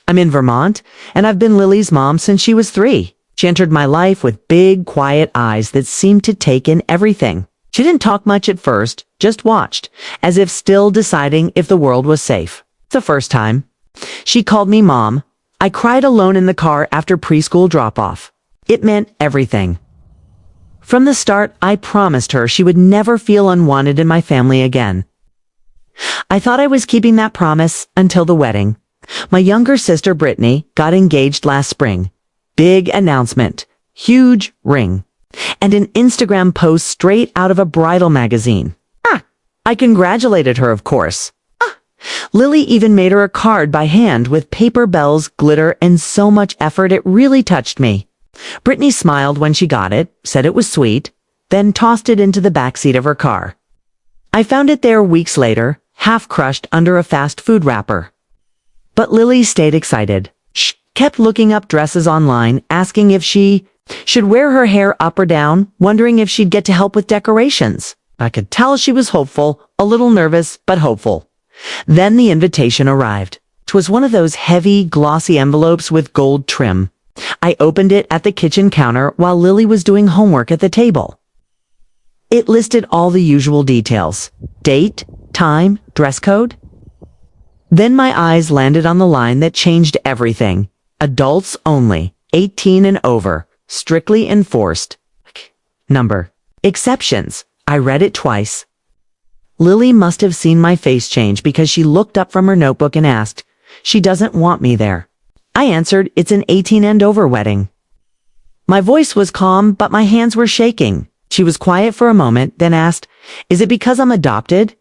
I'm in Vermont, and I've been Lily's mom since she was 3. She entered my life with big, quiet eyes that seemed to take in everything. She didn't talk much at first, just watched, as if still deciding if the world was safe. The first time she called me Mom, I cried alone in the car after preschool drop-off. It meant everything. From the start, I promised her she would never feel unwanted in my family again. I thought I was keeping that promise until the wedding. My younger sister Brittany got engaged last spring. Big announcement, huge ring, and an Instagram post straight out of a bridal magazine. I congratulated her, of course. Lily even made her a card by hand with paper bells, glitter, and so much effort it really touched me. Brittany smiled when she got it, said it was sweet, then tossed it into the backseat of her car. I found it there weeks later, half crushed under a fast food wrapper. But Lily stayed excited. She kept looking up dresses online, asking if she should wear her hair up or down, wondering if she'd get to help with decorations. I could tell she was hopeful, a little nervous, but hopeful. Then the invitation arrived. 'Twas one of those heavy, glossy envelopes with gold trim. I opened it at the kitchen counter while Lily was doing homework at the table. It listed all the usual details: date, time, dress code. Then my eyes landed on the line that changed everything. Adults only, 18 and over, strictly enforced. Number. Exceptions. I read it twice. Lily must have seen my face change because she looked up from her notebook and asked, "She doesn't want me there." I answered, "It's an 18 and over wedding." My voice was calm, but my hands were shaking. She was quiet for a moment, then asked, "Is it because I'm adopted?"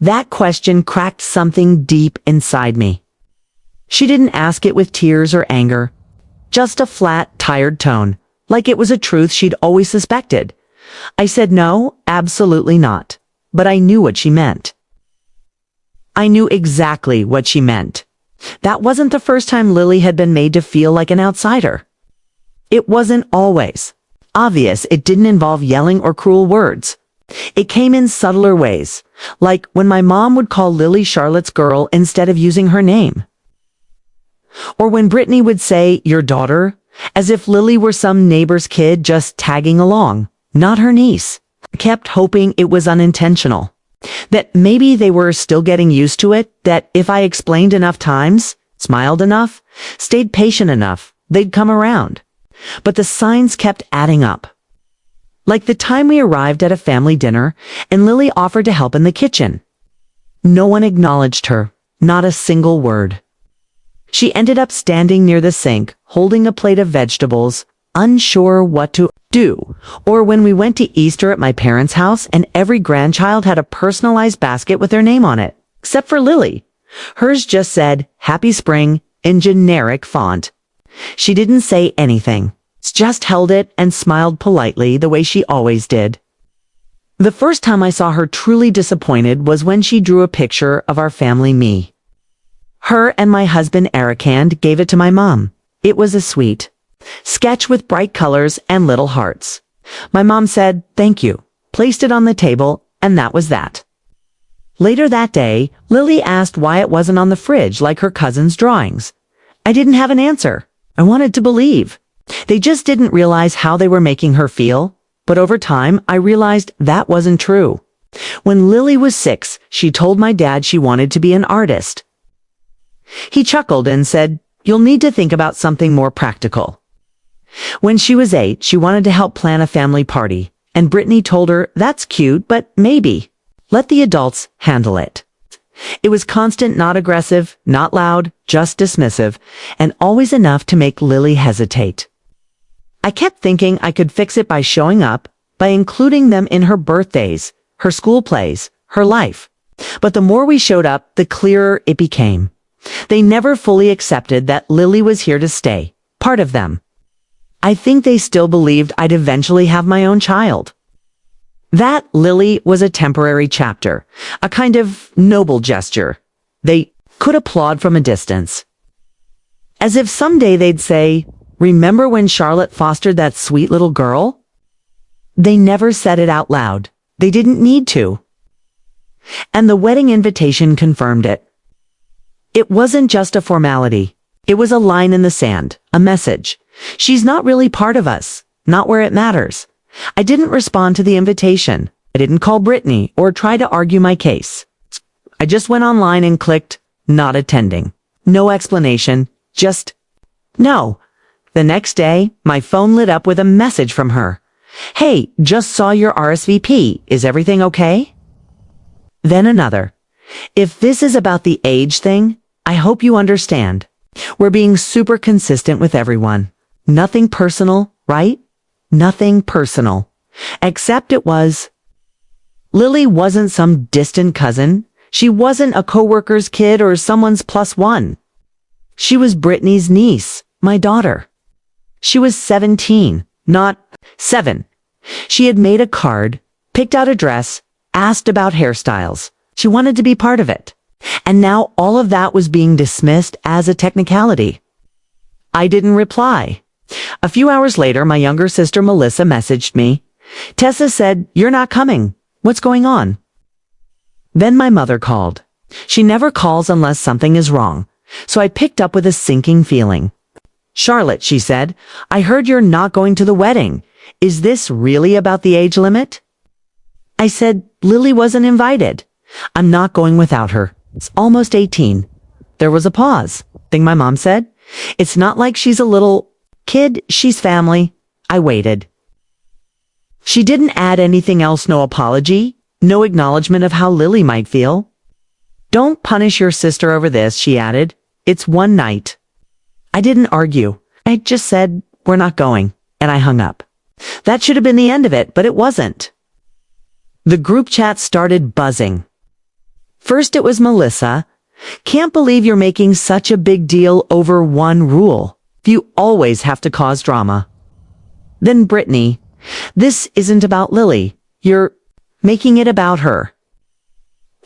That question cracked something deep inside me. She didn't ask it with tears or anger, just a flat, tired tone, like it was a truth she'd always suspected. I said no, absolutely not. But I knew what she meant. I knew exactly what she meant. That wasn't the first time Lily had been made to feel like an outsider. It wasn't always. Obvious it didn't involve yelling or cruel words. It came in subtler ways, like when my mom would call Lily Charlotte's girl instead of using her name. Or when Brittany would say, "Your daughter," as if Lily were some neighbor's kid just tagging along, not her niece. I kept hoping it was unintentional, that maybe they were still getting used to it, that if I explained enough times, smiled enough, stayed patient enough, they'd come around. But the signs kept adding up. Like the time we arrived at a family dinner and Lily offered to help in the kitchen. No one acknowledged her, not a single word. She ended up standing near the sink, holding a plate of vegetables, unsure what to do. Or when we went to Easter at my parents' house and every grandchild had a personalized basket with their name on it, except for Lily. Hers just said, "Happy Spring," in generic font. She didn't say anything, just held it and smiled politely the way she always did. The first time I saw her truly disappointed was when she drew a picture of our family me. Her and my husband Ericand gave it to my mom. It was a sweet sketch with bright colors and little hearts. My mom said, "Thank you," placed it on the table, and that was that. Later that day, Lily asked why it wasn't on the fridge like her cousin's drawings. I didn't have an answer. I wanted to believe. They just didn't realize how they were making her feel. But over time, I realized that wasn't true. When Lily was 6, she told my dad she wanted to be an artist. He chuckled and said, "You'll need to think about something more practical." When she was 8, she wanted to help plan a family party, and Brittany told her, "That's cute, but maybe. Let the adults handle it." It was constant, not aggressive, not loud, just dismissive, and always enough to make Lily hesitate. I kept thinking I could fix it by showing up, by including them in her birthdays, her school plays, her life. But the more we showed up, the clearer it became. They never fully accepted that Lily was here to stay, part of them. I think they still believed I'd eventually have my own child. That Lily was a temporary chapter, a kind of noble gesture. They could applaud from a distance. As if someday they'd say, "Remember when Charlotte fostered that sweet little girl?" They never said it out loud. They didn't need to. And the wedding invitation confirmed it. It wasn't just a formality. It was a line in the sand, a message. She's not really part of us, not where it matters. I didn't respond to the invitation. I didn't call Brittany or try to argue my case. I just went online and clicked, not attending. No explanation, just no. The next day, my phone lit up with a message from her. Hey, just saw your RSVP. Is everything okay? Then another. If this is about the age thing, I hope you understand. We're being super consistent with everyone. Nothing personal, right? Nothing personal. Except it was. Lily wasn't some distant cousin. She wasn't a coworker's kid or someone's +1. She was Brittany's niece, my daughter. She was 17, not 7. She had made a card, picked out a dress, asked about hairstyles. She wanted to be part of it. And now all of that was being dismissed as a technicality. I didn't reply. A few hours later, my younger sister Melissa messaged me. Tessa said, "You're not coming. What's going on?" Then my mother called. She never calls unless something is wrong, so I picked up with a sinking feeling. "Charlotte," she said, "I heard you're not going to the wedding. Is this really about the age limit?" I said, "Lily wasn't invited. I'm not going without her. It's almost 18. There was a pause. Thing my mom said, "It's not like she's a little kid, she's family." I waited. She didn't add anything else, no apology, no acknowledgement of how Lily might feel. "Don't punish your sister over this," she added. "It's one night." I didn't argue. I just said, "We're not going," and I hung up. That should have been the end of it, but it wasn't. The group chat started buzzing. First it was Melissa. "Can't believe you're making such a big deal over one rule. You always have to cause drama." Then Brittany. "This isn't about Lily. You're making it about her."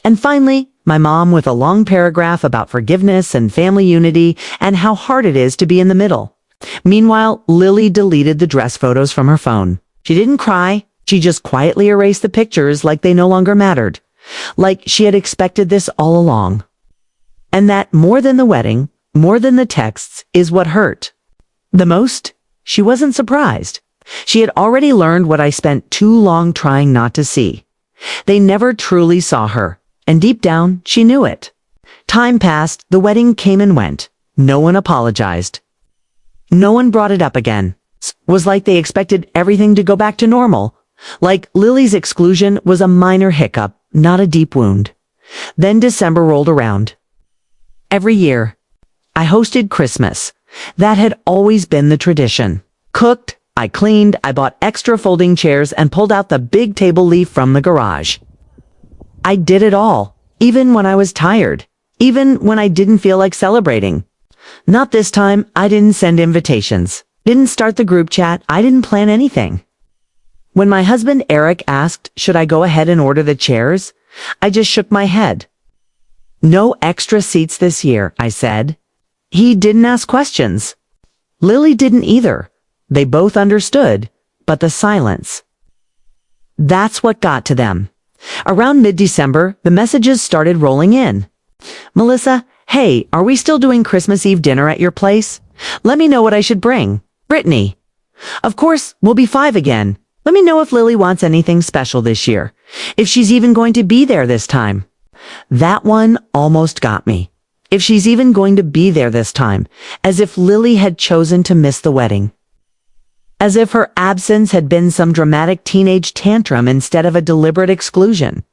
And finally, my mom with a long paragraph about forgiveness and family unity and how hard it is to be in the middle. Meanwhile, Lily deleted the dress photos from her phone. She didn't cry. She just quietly erased the pictures like they no longer mattered. Like she had expected this all along. And that more than the wedding, more than the texts, is what hurt. The most, she wasn't surprised. She had already learned what I spent too long trying not to see. They never truly saw her, and deep down, she knew it. Time passed, the wedding came and went. No one apologized. No one brought it up again. It was like they expected everything to go back to normal. Like Lily's exclusion was a minor hiccup, not a deep wound. Then December rolled around. Every year, I hosted Christmas. That had always been the tradition. Cooked, I cleaned, I bought extra folding chairs and pulled out the big table leaf from the garage. I did it all, even when I was tired, even when I didn't feel like celebrating. Not this time. I didn't send invitations, didn't start the group chat, I didn't plan anything. When my husband Eric asked, should I go ahead and order the chairs, I just shook my head. "No extra seats this year," I said. He didn't ask questions. Lily didn't either. They both understood, but the silence. That's what got to them. Around mid-December, the messages started rolling in. "Melissa, hey, are we still doing Christmas Eve dinner at your place? Let me know what I should bring. Brittany. Of course, we'll be 5 again. Let me know if Lily wants anything special this year. If she's even going to be there this time." That one almost got me. If she's even going to be there this time, as if Lily had chosen to miss the wedding. As if her absence had been some dramatic teenage tantrum instead of a deliberate exclusion.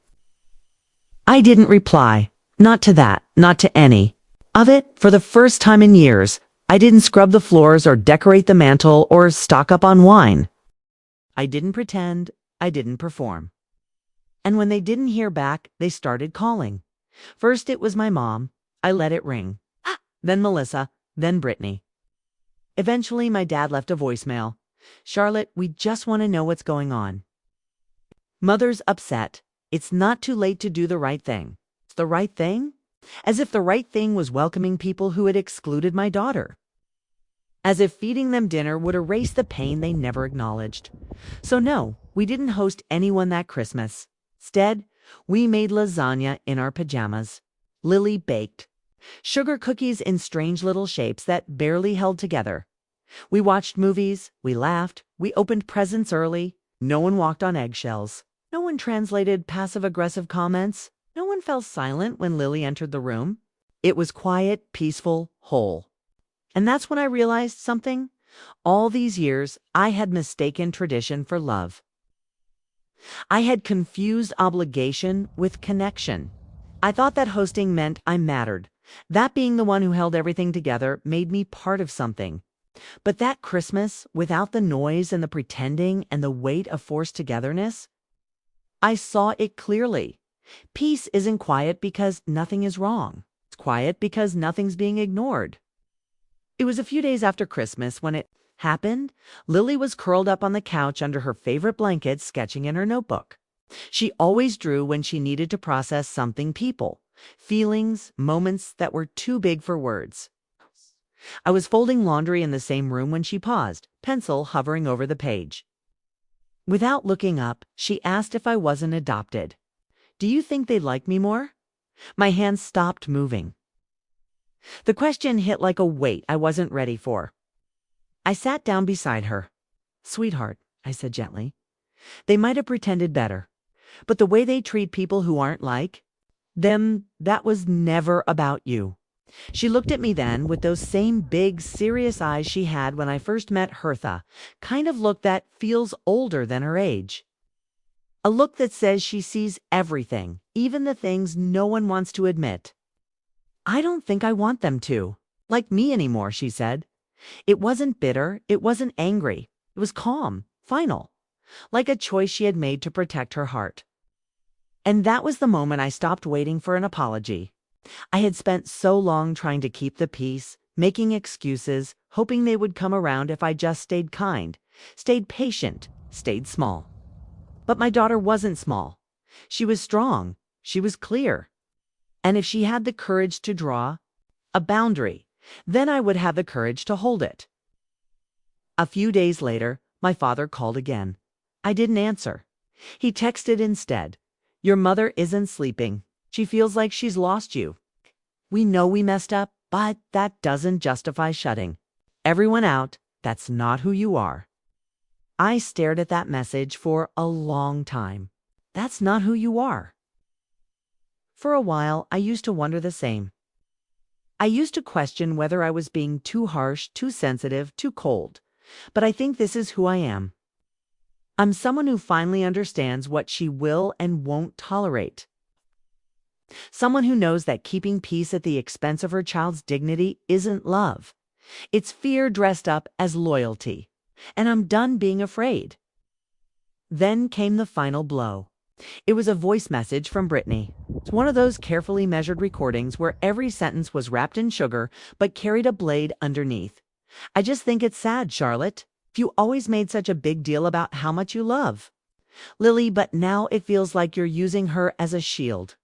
I didn't reply. Not to that, not to any of it. For the first time in years, I didn't scrub the floors or decorate the mantle or stock up on wine. I didn't pretend, I didn't perform. And when they didn't hear back, they started calling. First it was my mom. I let it ring. Then Melissa, then Brittany. Eventually my dad left a voicemail. "Charlotte, we just want to know what's going on. Mother's upset. It's not too late to do the right thing." It's the right thing? As if the right thing was welcoming people who had excluded my daughter. As if feeding them dinner would erase the pain they never acknowledged. So no, we didn't host anyone that Christmas. Instead, we made lasagna in our pajamas. Lily baked. Sugar cookies in strange little shapes that barely held together. We watched movies, we laughed, we opened presents early. No one walked on eggshells. No one translated passive-aggressive comments. No one fell silent when Lily entered the room. It was quiet, peaceful, whole. And that's when I realized something. All these years, I had mistaken tradition for love. I had confused obligation with connection. I thought that hosting meant I mattered. That being the one who held everything together made me part of something. But that Christmas, without the noise and the pretending and the weight of forced togetherness, I saw it clearly. Peace isn't quiet because nothing is wrong. It's quiet because nothing's being ignored. It was a few days after Christmas when it happened. Lily was curled up on the couch under her favorite blanket, sketching in her notebook. She always drew when she needed to process something, people, feelings, moments that were too big for words. I was folding laundry in the same room when she paused, pencil hovering over the page. Without looking up, she asked if I wasn't adopted. Do you think they'd like me more? My hands stopped moving. The question hit like a weight I wasn't ready for. I sat down beside her. Sweetheart, I said gently, they might have pretended better, but the way they treat people who aren't like them, that was never about you. She looked at me then with those same big, serious eyes she had when I first met Hertha, kind of look that feels older than her age. A look that says she sees everything, even the things no one wants to admit. I don't think I want them to like me anymore, she said. It wasn't bitter, it wasn't angry. It was calm, final, like a choice she had made to protect her heart. And that was the moment I stopped waiting for an apology. I had spent so long trying to keep the peace, making excuses, hoping they would come around if I just stayed kind, stayed patient, stayed small. But my daughter wasn't small. She was strong. She was clear. And if she had the courage to draw a boundary, then I would have the courage to hold it. A few days later, my father called again. I didn't answer. He texted instead. Your mother isn't sleeping. She feels like she's lost you. We know we messed up, but that doesn't justify shutting everyone out. That's not who you are. I stared at that message for a long time. That's not who you are. For a while, I used to wonder the same. I used to question whether I was being too harsh, too sensitive, too cold. But I think this is who I am. I'm someone who finally understands what she will and won't tolerate. Someone who knows that keeping peace at the expense of her child's dignity isn't love. It's fear dressed up as loyalty. And I'm done being afraid. Then came the final blow. It was a voice message from Brittany. It's one of those carefully measured recordings where every sentence was wrapped in sugar but carried a blade underneath. I just think it's sad, Charlotte. You always made such a big deal about how much you love Lily, but now it feels like you're using her as a shield.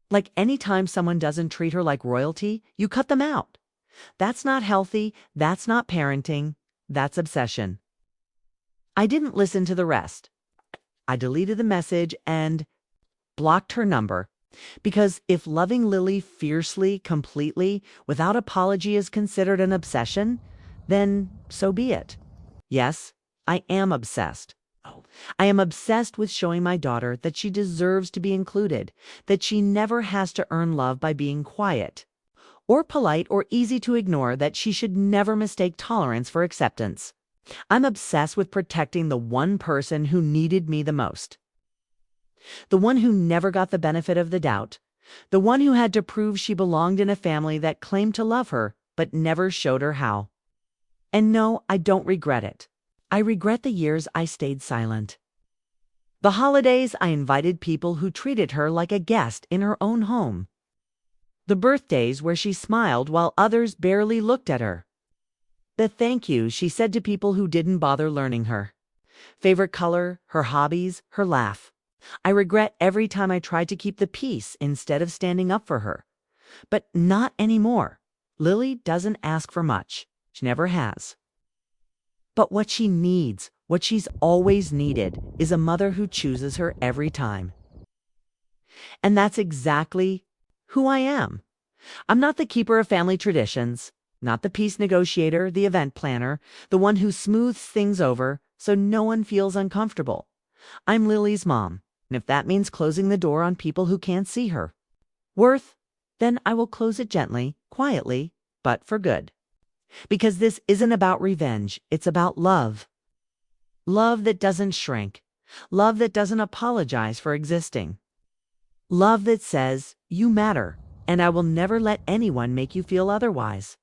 Like any time someone doesn't treat her like royalty, you cut them out. That's not healthy. That's not parenting. That's obsession. I didn't listen to the rest. I deleted the message and blocked her number. Because if loving Lily fiercely, completely, without apology is considered an obsession, then so be it. Yes, I am obsessed. I am obsessed with showing my daughter that she deserves to be included, that she never has to earn love by being quiet, or polite or easy to ignore, that she should never mistake tolerance for acceptance. I'm obsessed with protecting the one person who needed me the most. The one who never got the benefit of the doubt. The one who had to prove she belonged in a family that claimed to love her, but never showed her how. And no, I don't regret it. I regret the years I stayed silent. The holidays I invited people who treated her like a guest in her own home. The birthdays where she smiled while others barely looked at her. The thank you she said to people who didn't bother learning her. Favorite color, her hobbies, her laugh. I regret every time I tried to keep the peace instead of standing up for her. But not anymore. Lily doesn't ask for much. She never has. But what she needs, what she's always needed, is a mother who chooses her every time. And that's exactly who I am. I'm not the keeper of family traditions, not the peace negotiator, the event planner, the one who smooths things over so no one feels uncomfortable. I'm Lily's mom, and if that means closing the door on people who can't see her worth, then I will close it gently, quietly, but for good. Because this isn't about revenge, it's about love. Love that doesn't shrink. Love that doesn't apologize for existing. Love that says, you matter, and I will never let anyone make you feel otherwise.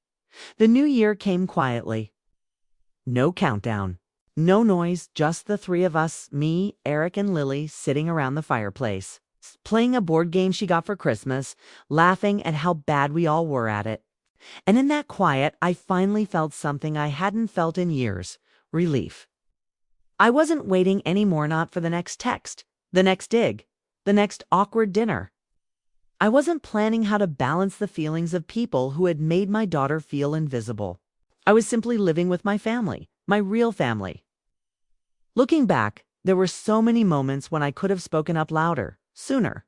The new year came quietly. No countdown. No noise, just the three of us, me, Eric, and Lily, sitting around the fireplace, playing a board game she got for Christmas, laughing at how bad we all were at it. And in that quiet, I finally felt something I hadn't felt in years: relief. I wasn't waiting anymore, not for the next text, the next dig, the next awkward dinner. I wasn't planning how to balance the feelings of people who had made my daughter feel invisible. I was simply living with my family, my real family. Looking back, there were so many moments when I could have spoken up louder, sooner.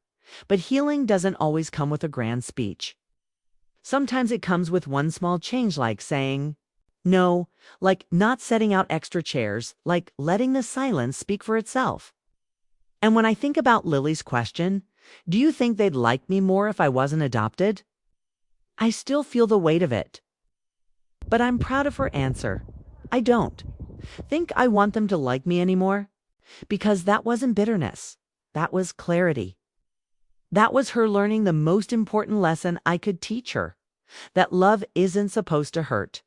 But healing doesn't always come with a grand speech. Sometimes it comes with one small change, like saying no, like not setting out extra chairs, like letting the silence speak for itself. And when I think about Lily's question, do you think they'd like me more if I wasn't adopted? I still feel the weight of it. But I'm proud of her answer. I don't think I want them to like me anymore, because that wasn't bitterness. That was clarity. That was her learning the most important lesson I could teach her: that love isn't supposed to hurt.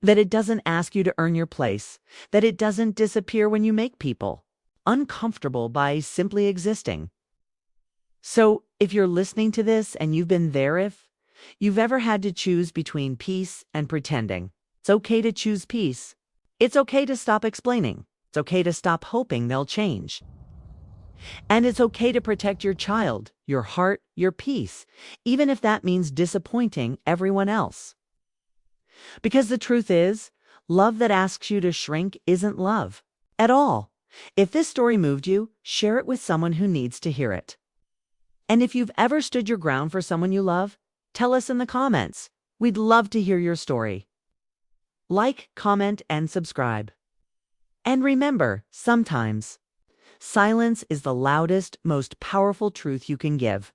That it doesn't ask you to earn your place. That it doesn't disappear when you make people uncomfortable by simply existing. So, if you're listening to this and you've been there, if you've ever had to choose between peace and pretending, it's okay to choose peace. It's okay to stop explaining. It's okay to stop hoping they'll change. And it's okay to protect your child, your heart, your peace, even if that means disappointing everyone else. Because the truth is, love that asks you to shrink isn't love at all. If this story moved you, share it with someone who needs to hear it. And if you've ever stood your ground for someone you love, tell us in the comments. We'd love to hear your story. Like, comment, and subscribe. And remember, sometimes silence is the loudest, most powerful truth you can give.